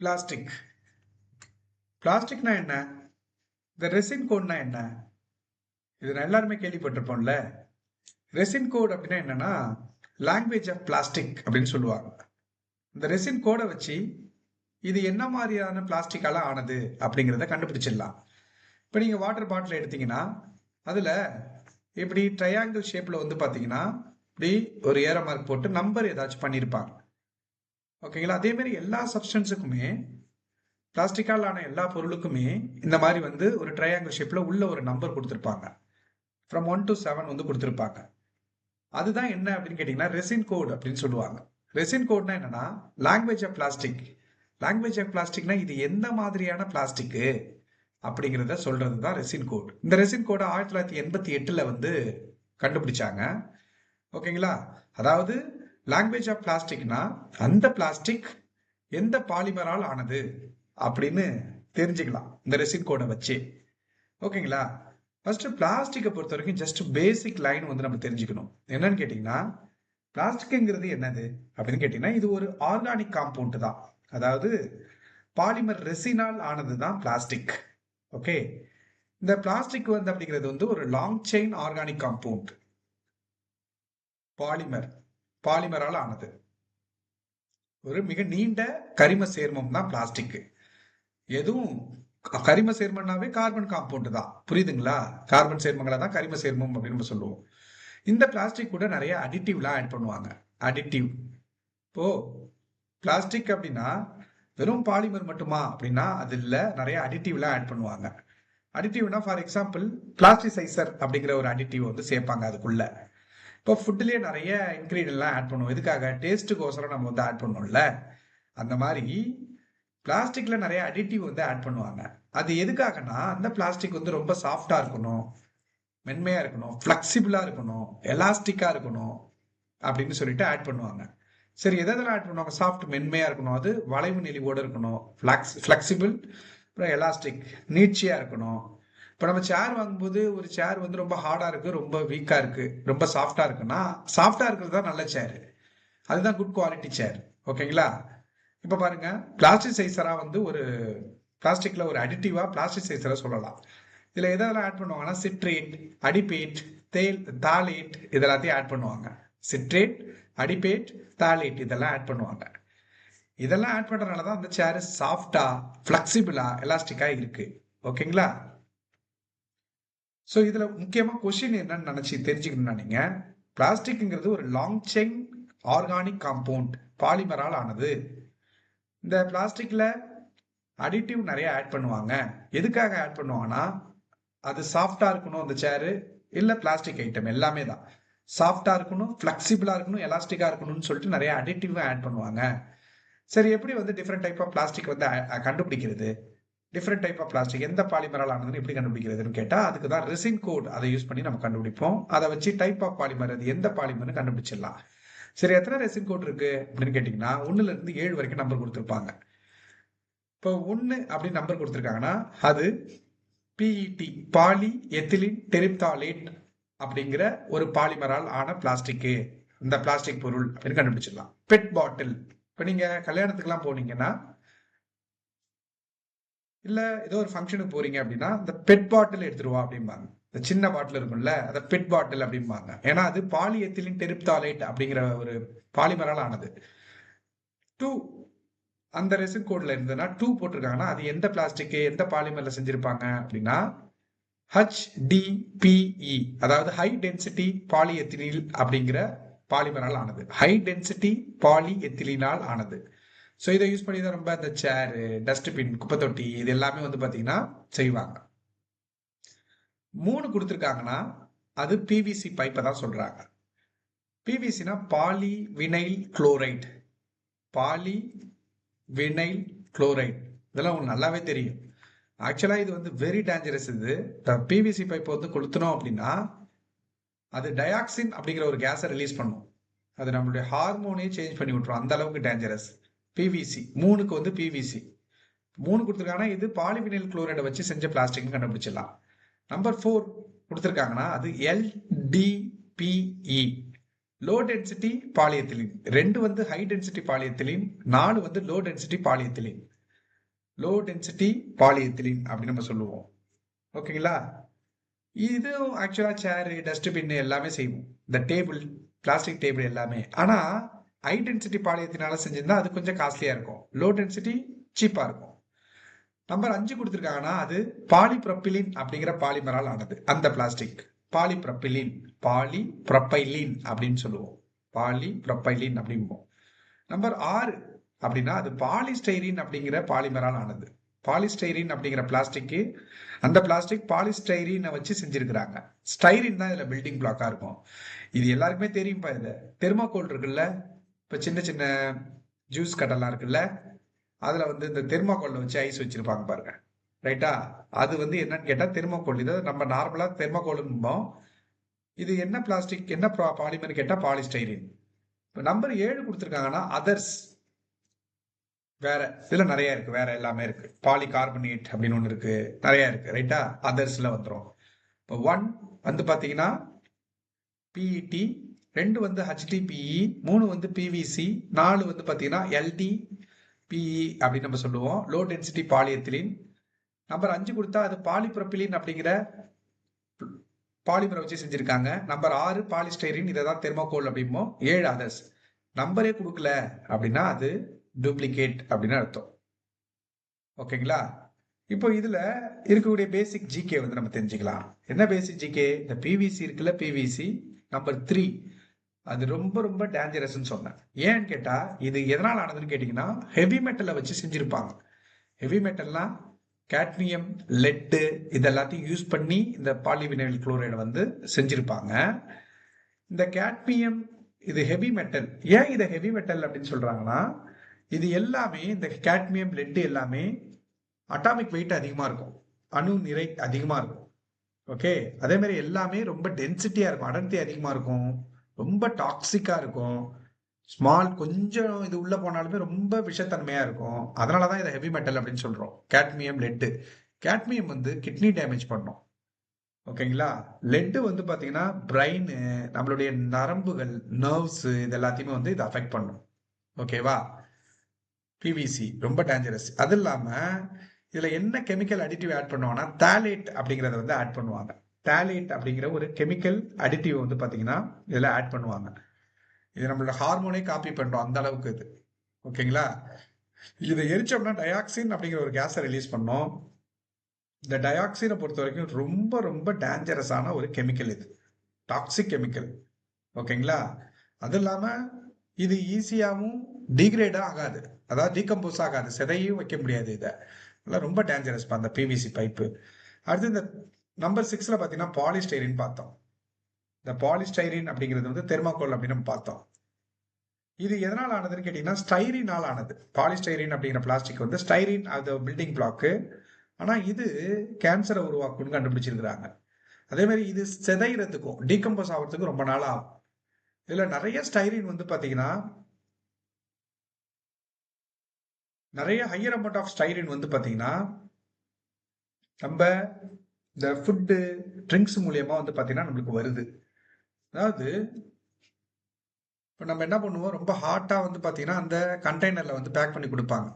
Plastic. பிளாஸ்டிக்னா என்ன? இந்த resin கோட்னா என்ன? இது நான் எல்லாருமே கேள்விப்பட்டிருப்போம்ல. ரெசின் கோட் அப்படின்னா என்னன்னா, லாங்குவேஜ் ஆஃப் பிளாஸ்டிக் அப்படின்னு சொல்லுவாங்க. இந்த ரெசின் கோடை வச்சு இது என்ன மாதிரியான பிளாஸ்டிக்கால ஆனது அப்படிங்கிறத கண்டுபிடிச்சிடலாம். இப்போ நீங்க வாட்டர் பாட்டில் எடுத்தீங்கன்னா அதுல இப்படி ட்ரையாங்கிள் ஷேப்ல வந்து பாத்தீங்கன்னா இப்படி ஒரு ஏரோ மார்க் போட்டு நம்பர் ஏதாச்சும் பண்ணியிருப்பாங்க. ஓகேங்களா? அதே மாதிரி எல்லா சப்ஸ்டன்ஸுக்குமே, பிளாஸ்டிக்கால் ஆன எல்லா பொருளுக்குமே இந்த மாதிரி வந்து ஒரு ட்ரையாங்கிள் ஷேப்ல உள்ள ஒரு நம்பர் கொடுத்துருப்பாங்க. ஃப்ரம் 1 to 7 வந்து கொடுத்துருப்பாங்க. அதுதான் என்ன அப்படின்னு கேட்டீங்கன்னா ரெசின் கோட் அப்படின்னு சொல்லுவாங்க. ரெசின் கோட்னா என்னன்னா language of plastic. Language of பிளாஸ்டிக்னா இது எந்த மாதிரியான பிளாஸ்டிக் அப்படிங்கிறத சொல்றது தான் ரெசின் கோட். இந்த ரெசின் கோடை 1988ல வந்து கண்டுபிடிச்சாங்க. ஓகேங்களா? அதாவது லாங்குவேஜ் ஆஃப் பிளாஸ்டிக்னா அந்த பிளாஸ்டிக் எந்த பாலிமரால் ஆனது அப்படின்னு தெரிஞ்சுக்கலாம் இந்த ரெசின் கோடை வச்சு. ஓகேங்களா? ஃபர்ஸ்ட் பிளாஸ்டிக்கை பொறுத்த வரைக்கும் ஜஸ்ட் பேசிக் லைன் வந்து நம்ம தெரிஞ்சுக்கணும். என்னன்னு கேட்டீங்கன்னா பிளாஸ்டிக்ங்கிறது என்னது அப்படின்னு கேட்டீங்கன்னா இது ஒரு ஆர்கானிக் காம்பவுண்ட் தான். அதாவது பாலிமர் ரெசினால் ஆனது தான் பிளாஸ்டிக். ஓகே. இந்த பிளாஸ்டிக் வந்து அப்படிங்கிறது வந்து ஒரு long chain organic compound. Polymer, பாலிமரால் ஆனது ஒரு மிக நீண்ட கரிம சேர்மம் தான் பிளாஸ்டிக். எதுவும் கரிம சேர்மம்னாவே கார்பன் காம்பவுண்ட் தான். புரியுதுங்களா? கார்பன் சேர்மங்களை தான் கரிம சேர்மம் அப்படின்னு நம்ம சொல்லுவோம். இந்த பிளாஸ்டிக் கூட நிறைய அடிட்டிவ்லாம் ஆட் பண்ணுவாங்க. அடிட்டிவ். இப்போ பிளாஸ்டிக் அப்படின்னா வெறும் பாலிமர் மட்டுமா அப்படின்னா அது இல்லை, நிறைய அடிட்டிவ்லாம் ஆட் பண்ணுவாங்க. அடிட்டிவ்னா ஃபார் எக்ஸாம்பிள் பிளாஸ்டிசைசர் அப்படிங்கிற ஒரு அடிட்டிவ் வந்து சேர்ப்பாங்க அதுக்குள்ள. இப்போ ஃபுட்லயே நிறைய இன்கிரீடியன்ட்லாம் ஆட் பண்ணுவோம். எதுக்காக? டேஸ்ட்டுக்கோசரம் நம்ம வந்து ஆட் பண்ணுவோம்ல. அந்த மாதிரி பிளாஸ்டிக்ல நிறைய அடிட்டிவ் வந்து ஆட் பண்ணுவாங்க. அது எதுக்காகனா அந்த பிளாஸ்டிக் வந்து ரொம்ப சாஃப்டா இருக்கணும், மென்மையா இருக்கணும், ஃபிளெக்சிபிளா இருக்கணும், எலாஸ்டிக்கா இருக்கணும் அப்படின்னு சொல்லிட்டு ஆட் பண்ணுவாங்க. சரி, எதெல்லாம் ஆட் பண்ணுவாங்க? சாஃப்ட், மென்மையா இருக்கணும், அது வளைவு நெளிவோட இருக்கணும், ஃபிளெக்சிபிள், அப்புறம் எலாஸ்டிக், நீட்சியா இருக்கணும். இப்போ நம்ம சேர் வாங்கும்போது ஒரு சேர் வந்து ரொம்ப ஹார்டா இருக்கு, ரொம்ப வீக்கா இருக்கு, ரொம்ப சாஃப்டா இருக்குன்னா சாஃப்டா இருக்கிறது தான் நல்ல சேர். அதுதான் குட் குவாலிட்டி சேர். ஓகேங்களா? இப்போ பாருங்க, பிளாஸ்டிசைசரா வந்து ஒரு பிளாஸ்டிக்ல ஒரு அடிட்டிவா பிளாஸ்டிசைசரை சொல்லலாம். இதுல எதெல்லாம் ஆட் பண்ணுவாங்கன்னா சிட்ரேட், அடிபேட், தேல், தாலேட் இதெல்லாத்தையும் ஆட் பண்ணுவாங்க. சிட்ரேட், அடிபேட், தாலேட் இதெல்லாம் ஆட் பண்ணுவாங்க. இதெல்லாம் ஆட் பண்றதுனால தான் அந்த சேர் சாஃப்டா, ஃபிளெக்சிபிளா, எலாஸ்டிக்கா இருக்கு. ஓகேங்களா? ஸோ இதுல முக்கியமா கொஸ்டின் என்னன்னு நினைச்சு தெரிஞ்சுக்கணும்னா நீங்க பிளாஸ்டிக்ங்கிறது ஒரு லாங் செயின் ஆர்கானிக் காம்பவுண்ட், பாலிமரால் ஆனது. இந்த பிளாஸ்டிக்ல அடிட்டிவ் நிறைய ஆட் பண்ணுவாங்க. எதுக்காக ஆட் பண்ணுவாங்கன்னா அது சாஃப்டா இருக்கணும் அந்த சேரு, இல்ல பிளாஸ்டிக் ஐட்டம் எல்லாமே தான். சாஃப்டா இருக்கணும், ஃபிளெக்சிபிளா இருக்கணும், எலாஸ்டிக்கா இருக்கணும்னு சொல்லிட்டு நிறைய அடிட்டிவ் ஆட் பண்ணுவாங்க. சரி, எப்படி வந்து டிஃப்ரெண்ட் டைப் ஆஃப் பிளாஸ்டிக் வந்து கண்டுபிடிக்கிறது? டிஃப்ரெண்ட் டைப் ஆஃப் பிளாஸ்டிக் எந்த பாலிமரால் ஆனதுன்னு எப்படி கண்டுபிடிக்கிறதுன்னு கேட்டா அதுக்கு தான் ரெசின் கோட், அதை யூஸ் பண்ணி நம்ம கண்டுபிடிப்போம். அதை வச்சு டைப் ஆஃப் பாலிமர் அது எந்த பாலிமர்னு கண்டுபிடிச்சிடலாம். சரி, எத்தனை ரெசின் கோட் இருக்கு அப்படின்னு கேட்டீங்கன்னா 1ல இருந்து 7 வரைக்கும் நம்பர் கொடுத்துருப்பாங்க. இப்போ 1 அப்படின்னு நம்பர் கொடுத்துருக்காங்கன்னா அது பிஇடி, பாலி எத்திலின் டெரிப்தாலேட் அப்படிங்கிற ஒரு பாலிமரால் ஆன பிளாஸ்டிக். இந்த பிளாஸ்டிக் பொருள் அப்படின்னு கண்டுபிடிச்சிடலாம். பெட் பாட்டில், இப்போ நீங்க கல்யாணத்துக்குலாம் போனீங்கன்னா இல்ல ஏதோ ஒரு ஃபங்க்ஷனுக்கு போறீங்க அப்படின்னா இந்த பெட் பாட்டில் எடுத்துருவா அப்படிம்பாங்க. இந்த சின்ன பாட்டில் இருக்கும்ல அதை பெட் பாட்டில் அப்படிம்பாங்க. ஏன்னா அது பாலி எத்திலின் டெரிப்தாலேட் அப்படிங்கிற ஒரு பாலிமரால் ஆனது. 2 அந்த ரெசின் கோட்ல இருந்ததுன்னா 2 போட்டிருக்காங்கன்னா அது எந்த பிளாஸ்டிக், எந்த பாலிமர்ல செஞ்சிருப்பாங்க அப்படின்னா HDPE, அதாவது ஹை டென்சிட்டி பாலிஎத்திலீன் அப்படிங்கிற பாலிமரால் ஆனது. ஹை டென்சிட்டி பாலிஎத்திலீனால் ஆனது. ஸோ இதை யூஸ் பண்ணி தான் ரொம்ப இந்த சேரு, டஸ்ட்பின், குப்பை தொட்டி இது எல்லாமே வந்து பார்த்தீங்கன்னா செய்வாங்க. 3 கொடுத்துருக்காங்கன்னா அது பிவிசி பைப்பை தான் சொல்றாங்க. பிவிசினா poly vinyl chloride. Poly vinyl chloride இதெல்லாம் உங்களுக்கு நல்லாவே தெரியும். ஆக்சுவலா இது வந்து வெரி டேஞ்சரஸ். இது பிவிசி பைப் வந்து கொளுத்தணும் அப்படின்னா அது டயாக்சின் அப்படிங்கிற ஒரு கேஸை ரிலீஸ் பண்ணும். அது நம்மளுடைய ஹார்மோனே சேஞ்ச் பண்ணி விட்டுரும், அந்த அளவுக்கு டேஞ்சரஸ். பிவிசி 3க்கு வந்து பிவிசி 3 கொடுத்துருக்காங்கன்னா இது பாலிவினைல் குளோரைடை வச்சு செஞ்ச பிளாஸ்டிக் கண்டுபிடிச்சிடலாம். நம்பர் 4 கொடுத்துருக்காங்கன்னா அது LDPE. Low density polyethylene. 2 வந்து ஹை டென்சிட்டி பாலிஎத்திலீன், 4 வந்து low density polyethylene. Low density polyethylene அப்படின்னு நம்ம சொல்லுவோம். ஓகேங்களா? இது ஆக்சுவலா சேர், டஸ்ட்பின் எல்லாமே செய்வோம். இந்த டேபிள், பிளாஸ்டிக் டேபிள் எல்லாமே. ஆனா ஹை டென்சிட்டி பாலியத்தினால செஞ்சிருந்தா அது கொஞ்சம் காஸ்ட்லியா இருக்கும். லோ டென்சிட்டி சீப்பா இருக்கும். நம்பர் 5 கொடுத்துருக்காங்கன்னா அது பாலிப்ரொப்பிலின் அப்படிங்கிற பாலிமரால் ஆனது. அந்த பிளாஸ்டிக் பாலிப்ரொப்பிலின், பாலிப்ரொப்பைலின் அப்படின்னு சொல்லுவோம். பாலிப்ரொப்பைலின் அப்படிம்போம். நம்பர் 6 அப்படின்னா அது பாலிஸ்டைரீன் அப்படிங்கிற பாலிமரால் ஆனது. பாலிஸ்டைரீன் அப்படிங்கிற பிளாஸ்டிக், அந்த பிளாஸ்டிக் பாலிஸ்டைரீனை வச்சு செஞ்சிருக்கிறாங்க. ஸ்டைரின் தான் இதுல பில்டிங் பிளாக்கா இருக்கும். இது எல்லாருக்குமே தெரியும்பா. இது தெர்மாகோல் இருக்குல்ல, இப்ப சின்ன சின்ன ஜூஸ் கடலாம் இருக்குல்ல, அதுல வந்து இந்த தெர்மாகோல்ல வச்சு ஐஸ் வச்சிருப்பாங்க பாருங்க, ரைட்டா? அது வந்து என்னன்னு கேட்டா தெர்மாகோல். இது நம்ம நார்மலா தெர்மாகோலும்போம். இது என்ன பிளாஸ்டிக், என்ன பாலிமர் கேட்டா பாலிஸ்டைரீன். இப்ப நம்பர் 7 கொடுத்துருக்காங்கன்னா அதர்ஸ். வேற இதுல நிறைய இருக்கு, வேற எல்லாமே இருக்கு. பாலிகார்பனேட் அப்படின்னு ஒண்ணு இருக்கு, நிறைய இருக்கு, ரைட்டா? அதர்ஸ்ல வந்துடும். இப்போ 1 வந்து பாத்தீங்கன்னா பிஇடி, 2 வந்து HDPE, 3 வந்து PVC, 4 வந்து பாத்தீங்கன்னா LDPE அப்படின்னு நம்ம சொல்லுவோம், லோ டென்சிட்டி பாலிஎத்திலீன். நம்பர் 5 கொடுத்தா அது பாலிப்ரொப்பிலின் அப்படிங்கிற பாலிமரை வச்சு செஞ்சிருக்காங்க. நம்பர் 6 பாலிஸ்டைரின், இதை தான் தெர்மாகோல் அப்படிம்போம். 7 அதர்ஸ். நம்பரே கொடுக்கல அப்படின்னா அது டூப்ளிகேட் அப்படின்னு அர்த்தம். ஓகேங்களா? இப்போ இதுல இருக்கக்கூடிய பேசிக் ஜிகே வந்து நம்ம தெரிஞ்சுக்கலாம். என்ன பேசிக் ஜிகே? இந்த பிவிசி இருக்குல்ல, பிவிசி நம்பர் 3 அது ரொம்ப ரொம்ப டேஞ்சரஸ்ன்னு சொன்னேன். ஏன்னு கேட்டா இது எதனால் ஆனதுன்னு கேட்டீங்கன்னா ஹெவி மெட்டலை வச்சு செஞ்சிருப்பாங்க. ஹெவி மெட்டல்னா கேட்மியம், லெட்டு இதெல்லாத்தையும் யூஸ் பண்ணி இந்த பாலிவினைல் குளோரைடை வந்து செஞ்சிருப்பாங்க. இந்த கேட்மியம் இது ஹெவி மெட்டல். ஏன் இதை ஹெவி மெட்டல் அப்படின்னு சொல்றாங்கன்னா இது எல்லாமே, இந்த கேட்மியம், லெட் எல்லாமே அட்டாமிக் வெயிட் அதிகமா இருக்கும், அணு நிறை அதிகமா இருக்கும். ஓகே, அதே மாதிரி எல்லாமே ரொம்ப டென்சிட்டியா இருக்கும், அடர்த்தி அதிகமா இருக்கும், ரொம்ப டாக்ஸிக்கா இருக்கும். ஸ்மால் கொஞ்சம் இது உள்ள போனாலுமே ரொம்ப விஷத்தன்மையா இருக்கும். அதனாலதான் இதை ஹெவி மெட்டல் அப்படின்னு சொல்றோம். கேட்மியம், லெட்டு. கேட்மியம் வந்து கிட்னி டேமேஜ் பண்ணும். ஓகேங்களா? லெட்டு வந்து பாத்தீங்கன்னா பிரெயின், நம்மளுடைய நரம்புகள், நர்வ்ஸ் இது எல்லாத்தையுமே வந்து இது அஃபெக்ட் பண்ணும். ஓகேவா? பிவிசி ரொம்ப டேஞ்சரஸ். அது இல்லாம இதுல என்ன கெமிக்கல் அடிட்டிவ் ஆட் பண்ணுவாங்கன்னா தாலேட் அப்படிங்கறத வந்து ஆட் பண்ணுவாங்க. தாலேட் அப்படிங்கிற ஒரு கெமிக்கல் அடிட்டிவ் வந்து பாத்தீங்கன்னா இதுல ஆட் பண்ணுவாங்க. இது நம்மளோட ஹார்மோனே காப்பி பண்றோம், அந்த அளவுக்கு இது. ஓகேங்களா? இதை எரிச்சோம்னா டயாக்சின் அப்படிங்கிற ஒரு கேஸை ரிலீஸ் பண்ணோம். இந்த டயாக்சினை பொறுத்த வரைக்கும் ரொம்ப ரொம்ப டேஞ்சரஸான ஒரு கெமிக்கல் இது, டாக்ஸிக் கெமிக்கல். ஓகேங்களா? அது இல்லாம இது ஈஸியாகவும் டிகிரேட் ஆகாது, அதாவது டீகம்போஸ் ஆகாது, சிதையும் வைக்க முடியாது. இதை ரொம்ப டேஞ்சரஸ் அந்த பிவிசி பைப்பு. அடுத்து இந்த நம்பர் 6ல பாத்தீங்கன்னா பாலிஸ்டைரின் பார்த்தோம். இந்த பாலிஸ்டைரின் அப்படிங்கிறது வந்து தெர்மாகோல் அப்படின்னு நம்ம பார்த்தோம். இது எதனால் ஆனதுன்னு கேட்டீங்கன்னா ஸ்டைரினால் ஆனது. பாலிஸ்டைரின் அப்படிங்கிற பிளாஸ்டிக் வந்து ஸ்டைரின் அது பில்டிங் பிளாக்கு. ஆனா இது கேன்சரை உருவாக்கும்னு கண்டுபிடிச்சிருக்கிறாங்க. அதே மாதிரி இது சிதைறதுக்கும் டீகம்போஸ் ஆகிறதுக்கும் ரொம்ப நாள் ஆகும். இதுல நிறைய ஸ்டைரின் வந்து பாத்தீங்கன்னா, நிறைய ஹையர் அமௌண்ட் ஆஃப் ஸ்டைரின் வந்து பாத்தீங்கன்னா நம்ம இந்த ஃபுட்டு, ட்ரிங்க்ஸ் மூலியமா வந்து பாத்தீங்கன்னா நம்மளுக்கு வருது. அதாவது இப்போ நம்ம என்ன பண்ணுவோம், ரொம்ப ஹாட்டா வந்து பாத்தீங்கன்னா அந்த கண்டெய்னர்ல வந்து பேக் பண்ணி கொடுப்பாங்க.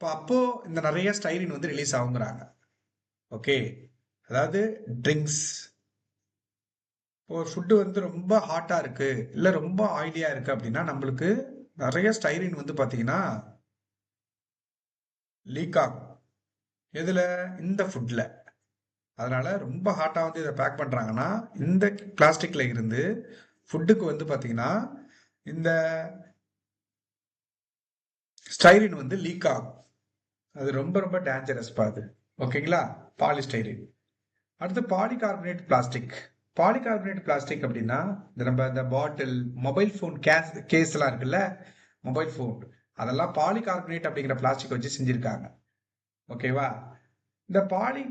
அப்போ இந்த நிறைய ஸ்டைரின் வந்து ரிலீஸ் ஆகுங்கிறாங்க. ஓகே, அதாவது ட்ரிங்க்ஸ், இப்போ ஃபுட்டு வந்து ரொம்ப ஹாட்டா இருக்கு இல்ல ரொம்ப ஆயிலியா இருக்கு அப்படின்னா நம்மளுக்கு நிறைய ஸ்டைரின் வந்து பாத்தீங்கன்னா லீக் ஆகும். எதுல? இந்த ஃபுட்ல. அதனால ரொம்ப ஹாட்டா வந்து இதை பேக் பண்றாங்கன்னா இந்த பிளாஸ்டிக்ல இருந்து ஃபுட்டுக்கு வந்து பாத்தீங்கன்னா இந்த ஸ்டைரின் வந்து லீக் ஆகும். அது ரொம்ப ரொம்ப டேஞ்சரஸ் பாது. ஓகேங்களா? பாலிஸ்டைரின். அடுத்து பாலிகார்பனேட் பிளாஸ்டிக். பாலிகார்பனேட் பிளாஸ்டிக் அப்படின்னா இந்த நம்ம இந்த பாட்டில், மொபைல் போன் கேஸ் எல்லாம் இருக்குல்ல, மொபைல் போன், அதெல்லாம் பாலிகார்பனேட் அப்படிங்கிற பிளாஸ்டிக் வச்சு செஞ்சிருக்காங்க. ஓகேவா? இந்த பாலி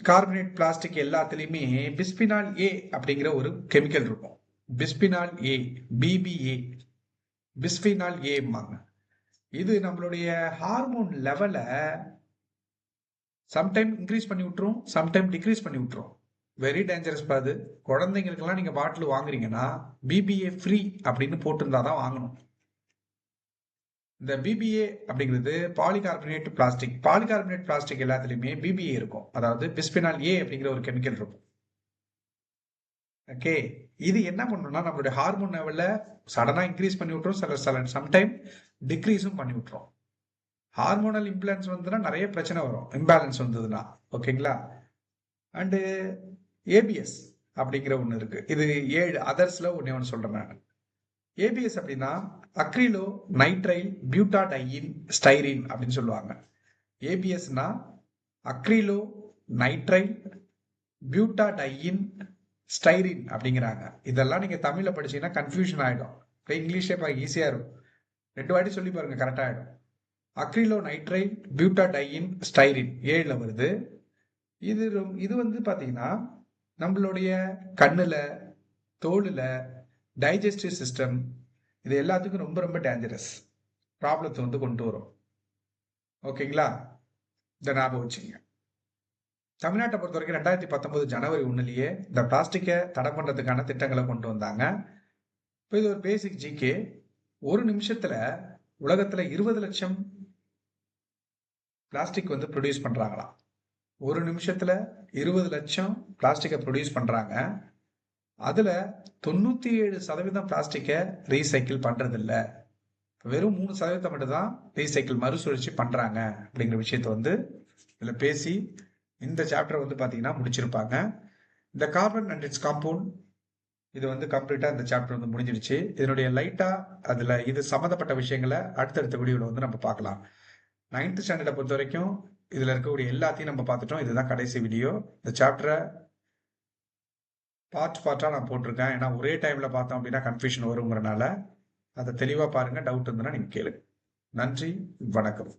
கார்பனேட் பிளாஸ்டிக் எல்லாத்துலயுமே பிஸ்பினால் ஏ அப்படிங்கிற ஒரு கெமிக்கல் இருக்கும். பிஸ்பினால் ஏ, பிபிஏ, பிஸ்பினால் ஏம்பாங்க. இது நம்மளுடைய ஹார்மோன் லெவலை சம்டைம் இன்க்ரீஸ் பண்ணி விட்டுரும், சம்டைம் டிக்ரீஸ் பண்ணி விட்டுரும். வெரி டேஞ்சரஸ் பாது. குழந்தைங்களுக்கெல்லாம் நீங்க பாட்டில் வாங்குறீங்கன்னா பிபிஏ ஃப்ரீ அப்படின்னு போட்டிருந்தா தான் வாங்கணும். இந்த பிபிஏ அப்படிங்கிறது பாலிகார்பனேட் பிளாஸ்டிக். பாலிகார்பனேட் பிளாஸ்டிக் எல்லாத்துலயுமே பிபிஏ இருக்கும். அதாவது பிஸ்பினால் ஏ அப்படிங்கிற ஒரு கெமிக்கல் இருக்கும். ஓகே, இது என்ன பண்ணணும்னா நம்மளுடைய ஹார்மோன் லெவல்ல சடனா இன்க்ரீஸ் பண்ணி விட்டுரும், சில சம்டைம் டிக்ரீஸும் பண்ணி விட்டுரும். ஹார்மோனல் இம்பேலன்ஸ் வந்துன்னா நிறைய பிரச்சனை வரும், இம்பேலன்ஸ் வந்ததுன்னா. ஓகேங்களா? அண்டு ஏபிஎஸ் அப்படிங்கிற ஒன்று இருக்கு. இது 7 அதர்ஸ்ல ஒன்று சொல்றேன் நான். ஏபிஎஸ் அப்படின்னா அக்ரிலோ நைட்ரைல் பியூட்டாடையின் ஸ்டைரின் அப்படின்னு சொல்லுவாங்க. ஏபிஎஸ்னா அக்ரிலோ நைட்ரைல் பியூட்டாடையின் ஸ்டைரின் அப்படிங்கிறாங்க. இதெல்லாம் நீங்க தமிழ்ல படிச்சீங்கன்னா கன்ஃபியூஷன் ஆயிடும். இங்கிலீஷே ஈஸியா இருக்கும். 2 வாட்டி சொல்லி பாருங்க, கரெக்டா ஆயிடும். அக்ரிலோ நைட்ரைல் பியூட்டாடையின் ஸ்டைரின் 7ல வருது. இது வந்து பாத்தீங்கன்னா நம்மளுடைய கண்ணுல, தோலுல, டைஜஸ்டிவ் சிஸ்டம், இது எல்லாத்துக்கும் ரொம்ப ரொம்ப டேஞ்சரஸ் ப்ராப்ளத்தை வந்து கொண்டு வரும். ஓகேங்களா? இதை ஞாபகம் வச்சுங்க. தமிழ்நாட்டை பொறுத்த வரைக்கும் 2019 ஜனவரி 1 இந்த பிளாஸ்டிக்கை தடை பண்றதுக்கான திட்டங்களை கொண்டு வந்தாங்க. இப்போ இது ஒரு பேசிக் ஜிகே. ஒரு நிமிஷத்துல உலகத்துல 20 லட்சம் பிளாஸ்டிக் வந்து ப்ரொடியூஸ் பண்றாங்களாம். ஒரு நிமிஷத்துல 20 லட்சம் பிளாஸ்டிக்கை ப்ரொடியூஸ் பண்றாங்க. அதுல 97% பிளாஸ்டிக்கை ரீசைக்கிள் பண்றது இல்ல. வெறும் 3% மட்டும் தான் ரீசைக்கிள் மறுசுழற்சி பண்றாங்க அப்படிங்கிற விஷயத்த வந்து இதுல பேசி இந்த சாப்டர் வந்து பாத்தீங்கன்னா முடிச்சிருப்பாங்க. இந்த கார்பன் அண்ட் இட்ஸ் காம்பவுண்ட் இது வந்து கம்ப்ளீட்டா இந்த சாப்டர் வந்து முடிஞ்சிருச்சு. இதனுடைய லைட்டா அதுல இது சம்மந்தப்பட்ட விஷயங்களை அடுத்தடுத்த வீடியோல வந்து நம்ம பார்க்கலாம். 9th ஸ்டாண்டர்டை பொறுத்த வரைக்கும் இதுல இருக்கக்கூடிய எல்லாத்தையும் நம்ம பார்த்துட்டோம். இதுதான் கடைசி வீடியோ. இந்த சாப்டரை பார்ட்டா நான் போட்டிருக்கேன். ஏன்னா ஒரே டைம்ல பார்த்தோம் அப்படின்னா கன்ஃபியூஷன் வருங்கிறனால அதை தெளிவா பாருங்க. டவுட் இருந்ததுன்னா நீங்க கேளுங்க. நன்றி, வணக்கம்.